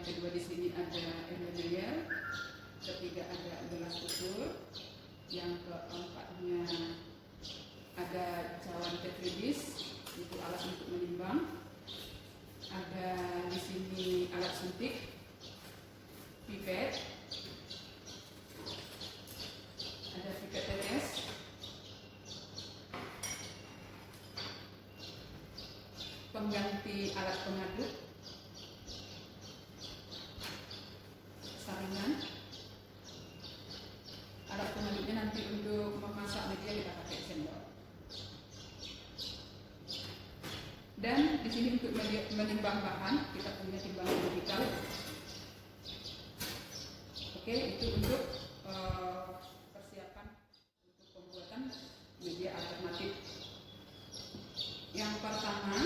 kedua di sini ada embryolyer, ketiga ada gelas ukur, yang keempatnya ada cawan petri dish, itu alat untuk menimbang. Ada di sini alat suntik, pipet, ada pipet tetes, pengganti alat pengaduk, saringan. Alat pengaduknya nanti untuk memasak media kita pakai sendok. Dan di sini untuk menimbang bahan kita punya timbangan digital. Oke, itu untuk persiapan untuk pembuatan media alternatif. Yang pertama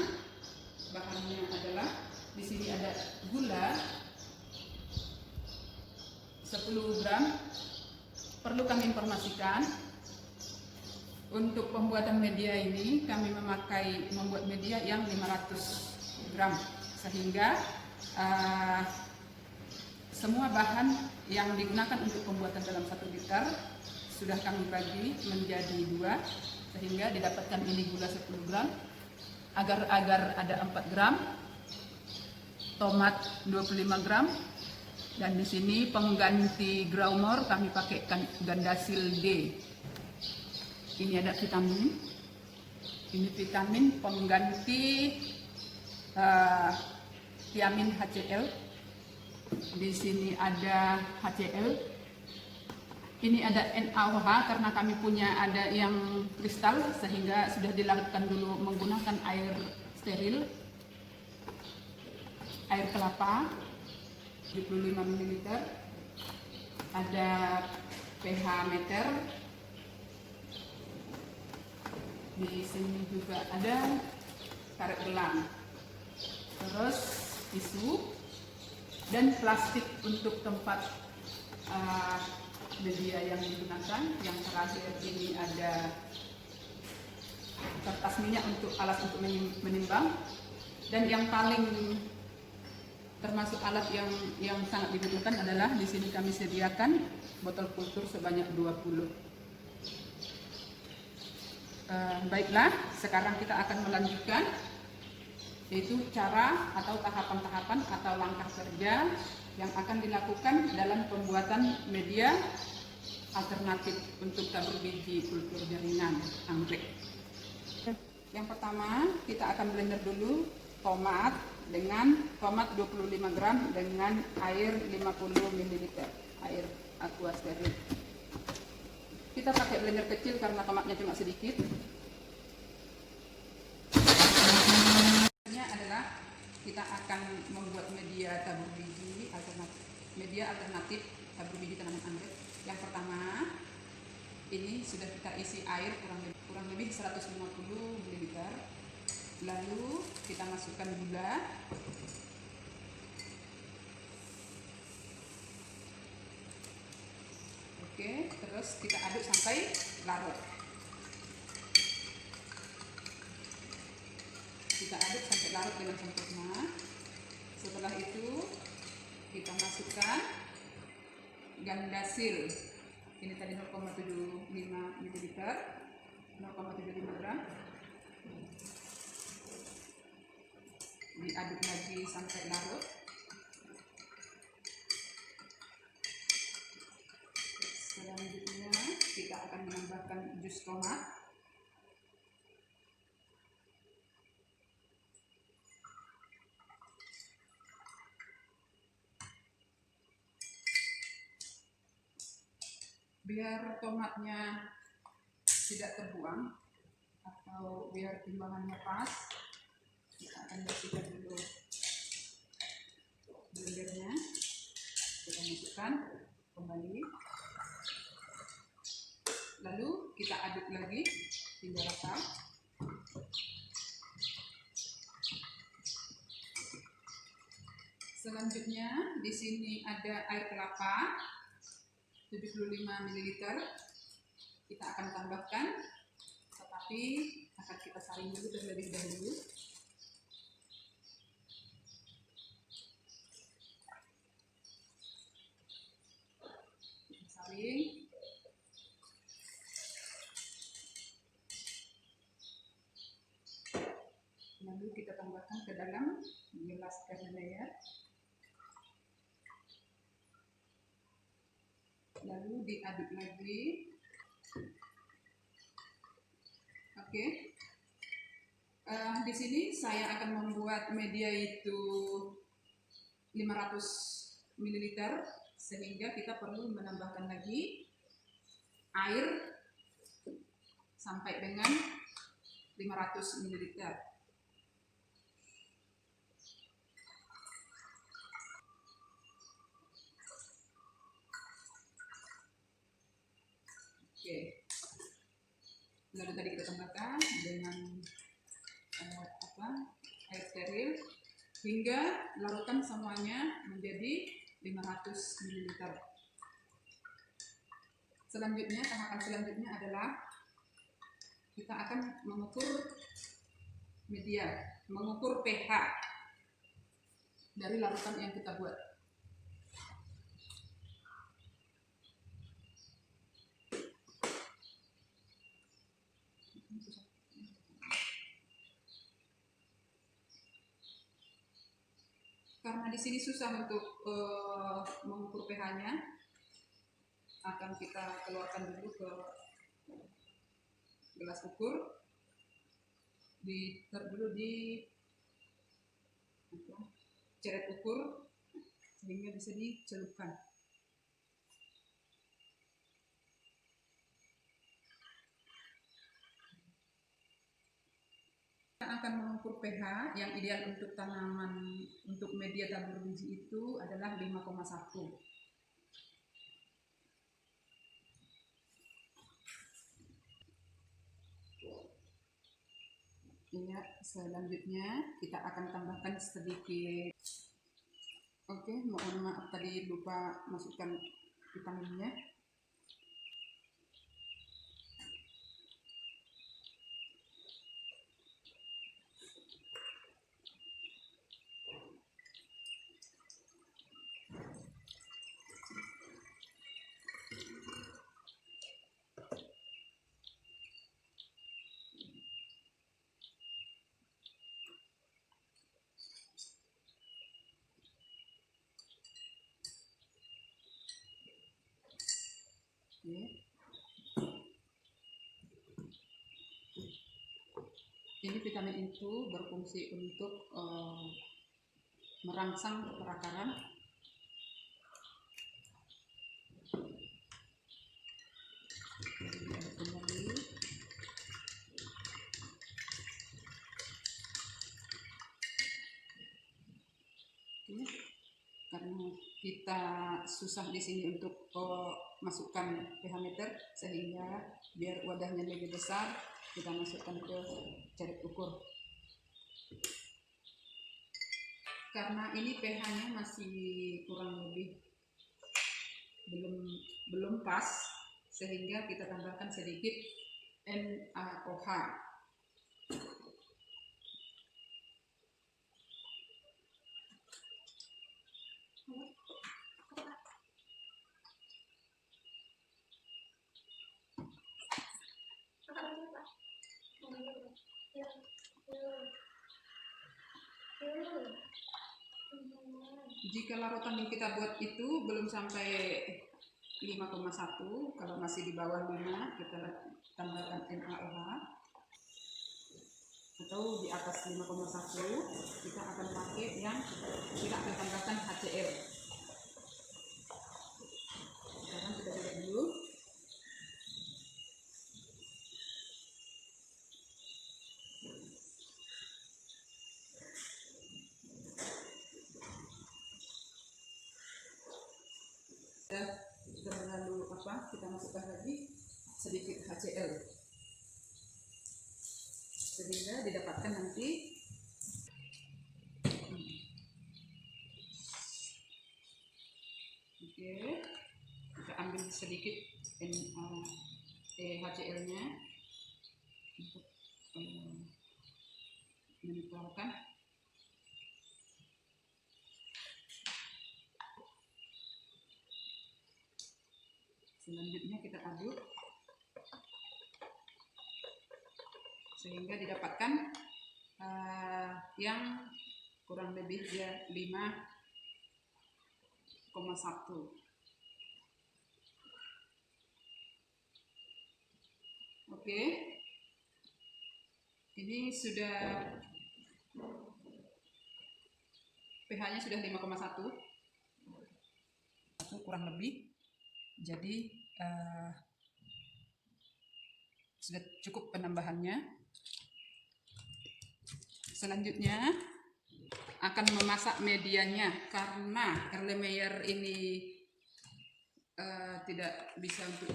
bahannya adalah di sini ada gula 10 gram. Perlu kami informasikan, untuk pembuatan media ini kami membuat media yang 500 gram, sehingga semua bahan yang digunakan untuk pembuatan dalam 1 liter sudah kami bagi menjadi 2, sehingga didapatkan ini gula 10 gram, agar ada 4 gram, tomat 25 gram, dan di sini pengganti Growmore kami pakai Gandasil D. Ini ada vitamin. Ini vitamin pengganti tiamin HCl. Di sini ada HCl. Ini ada NaOH karena kami punya ada yang kristal, sehingga sudah dilarutkan dulu menggunakan air steril. Air kelapa 75 ml. Ada pH meter. Di sini juga ada karet gelang. Terus tisu dan plastik untuk tempat media yang digunakan. Yang terakhir ini ada kertas minyak untuk alat untuk menimbang. Dan yang paling termasuk alat yang sangat dibutuhkan adalah di sini kami sediakan botol kultur sebanyak 20. Baiklah, sekarang kita akan melanjutkan, yaitu cara atau tahapan-tahapan atau langkah kerja yang akan dilakukan dalam pembuatan media alternatif untuk tabur biji kultur jaringan anggrek. Yang pertama, kita akan blender dulu tomat 25 gram dengan air 50 ml, air aqua steril. Kita pakai blender kecil karena tomatnya cuma sedikit. Ini adalah kita akan membuat media tabur biji alternatif tabur biji tanaman anggrek. Yang pertama, ini sudah kita isi air kurang lebih 150 ml. Lalu kita masukkan gula. Oke, terus kita aduk sampai larut. Kita aduk sampai larut dengan sempurna. Setelah itu kita masukkan Gandasil. Ini tadi 0,75 ml, 0,75 gram. Diaduk lagi sampai larut. Selanjutnya kita akan menambahkan jus tomat. Biar tomatnya tidak terbuang atau biar timbangannya pas, kita akan bersihkan dulu blendernya. Kita masukkan kembali. Lalu kita aduk lagi hingga rata. Selanjutnya di sini ada air kelapa 75 ml. Kita akan tambahkan, tetapi akan kita saring dulu terlebih dahulu. tambahkan ke dalam gelas Erlenmeyer. Lalu diaduk lagi. Oke. Di sini saya akan membuat media itu 500 ml, sehingga kita perlu menambahkan lagi air sampai dengan 500 ml. Oke. Lalu tadi kita tambahkan dengan air steril hingga larutan semuanya menjadi 500 ml. Selanjutnya, tahapan selanjutnya adalah kita akan mengukur media, mengukur pH dari larutan yang kita buat. Karena di sini susah untuk mengukur pH-nya, akan kita keluarkan dulu ke gelas ukur, ditaruh dulu di ceret ukur sehingga bisa dicelupkan. Kita akan mengukur pH yang ideal untuk tanaman, untuk media tabur biji itu adalah 5,1. Ya, selanjutnya kita akan tambahkan sedikit. Oke, mohon maaf tadi lupa masukkan vitaminnya. Ini vitamin itu berfungsi untuk merangsang perakaran. Kembali. Karena kita susah di sini untuk masukkan pH meter, sehingga biar wadahnya lebih besar kita masukkan ke ceret ukur. Karena ini pH-nya masih kurang lebih belum pas, sehingga kita tambahkan sedikit NaOH. Jika larutan yang kita buat itu belum sampai 5,1, kalau masih di bawah 5 kita tambahkan NaOH, atau di atas 5,1 kita akan pakai yang kita akan tambahkan HCl. Sekarang kita coba dulu. Terlalu kita masukkan lagi sedikit HCl sehingga didapatkan nanti oke, kita ambil sedikit HCl-nya untuk menempelkan. Selanjutnya kita aduk sehingga didapatkan yang kurang lebih dia 5,1. Oke, ini sudah pH-nya sudah 5,1 kurang lebih, jadi sudah cukup penambahannya. Selanjutnya akan memasak medianya, karena Erlenmeyer ini tidak bisa untuk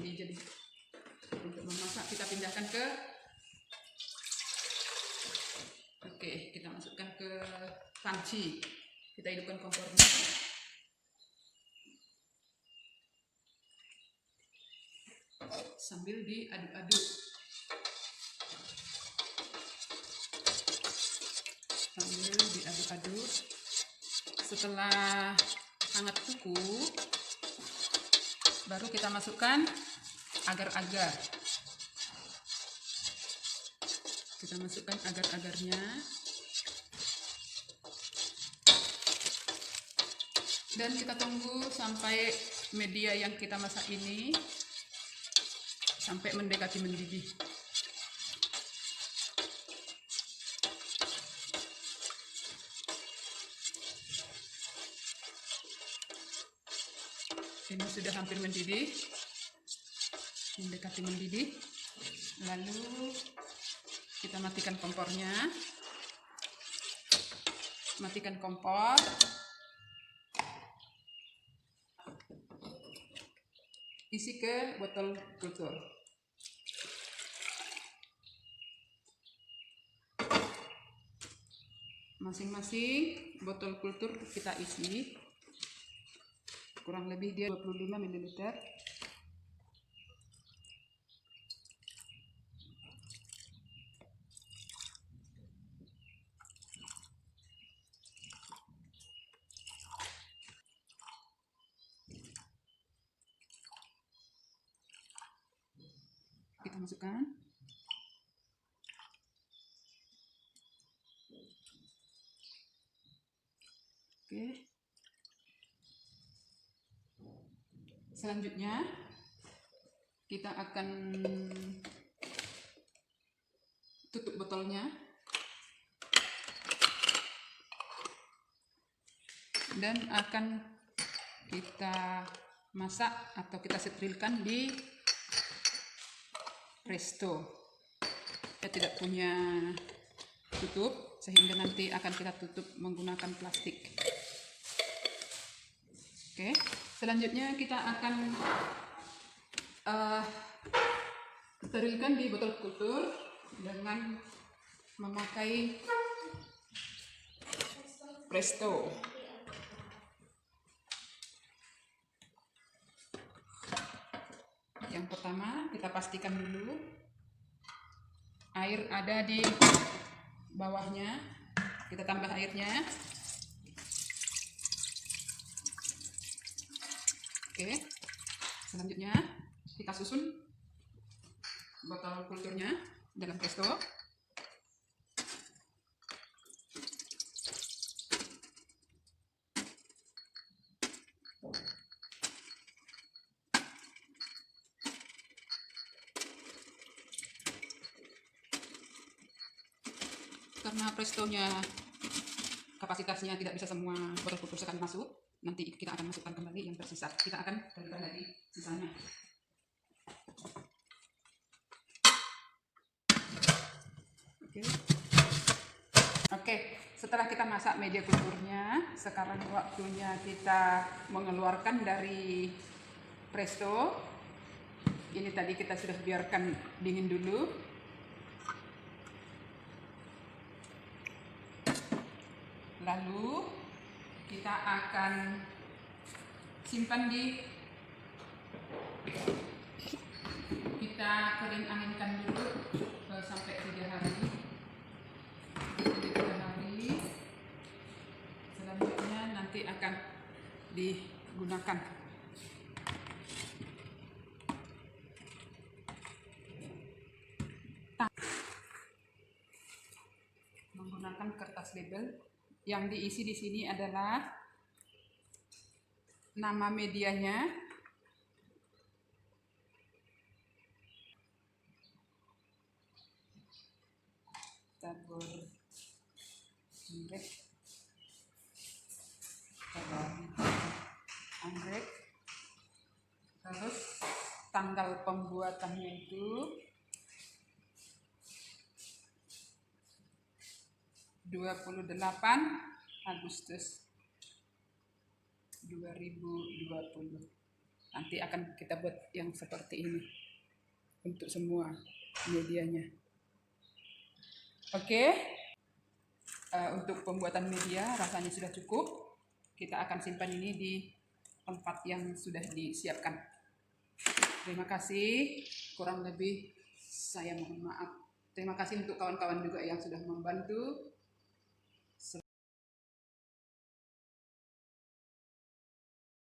untuk memasak. Kita pindahkan ke kita masukkan ke panci. Kita hidupkan kompornya. Sambil diaduk-aduk. Setelah sangat cukup, baru kita masukkan agar-agar. Kita masukkan agar-agarnya. Dan kita tunggu sampai media yang kita masak ini sampai mendekati mendidih. Ini sudah hampir mendidih, mendekati mendidih. Lalu kita matikan kompornya. Matikan kompor. Isi ke botol kultur. Masing-masing botol kultur kita isi. Kurang lebih dia 25 ml. Kita masukkan. Oke. Selanjutnya kita akan tutup botolnya dan akan kita masak atau kita sterilkan di presto. Saya tidak punya tutup, sehingga nanti akan kita tutup menggunakan plastik. Oke, selanjutnya kita akan sterilkan di botol kultur dengan memakai presto. Yang pertama, kita pastikan dulu air ada di bawahnya. Kita tambah airnya. Oke. Selanjutnya kita susun botol kulturnya dalam presto. Karena prestonya kapasitasnya tidak bisa semua botol kultur sekali masuk, nanti kita akan masukkan kembali yang tersisa. Kita akan berikan lagi sisanya. Oke, setelah kita masak media kulturnya, sekarang waktunya kita mengeluarkan dari presto. Ini tadi kita sudah biarkan dingin dulu. Lalu kita akan simpan kita kering anginkan dulu sampai 3 hari. Selanjutnya nanti akan digunakan. label. Yang diisi di sini adalah nama medianya, tabur anggrek, terus tanggal pembuatannya itu 28 Agustus 2020. Nanti akan kita buat yang seperti ini untuk semua medianya. Oke, untuk pembuatan media rasanya sudah cukup. Kita akan simpan ini di tempat yang sudah disiapkan. Terima kasih, kurang lebih saya mohon maaf. Terima kasih untuk kawan-kawan juga yang sudah membantu.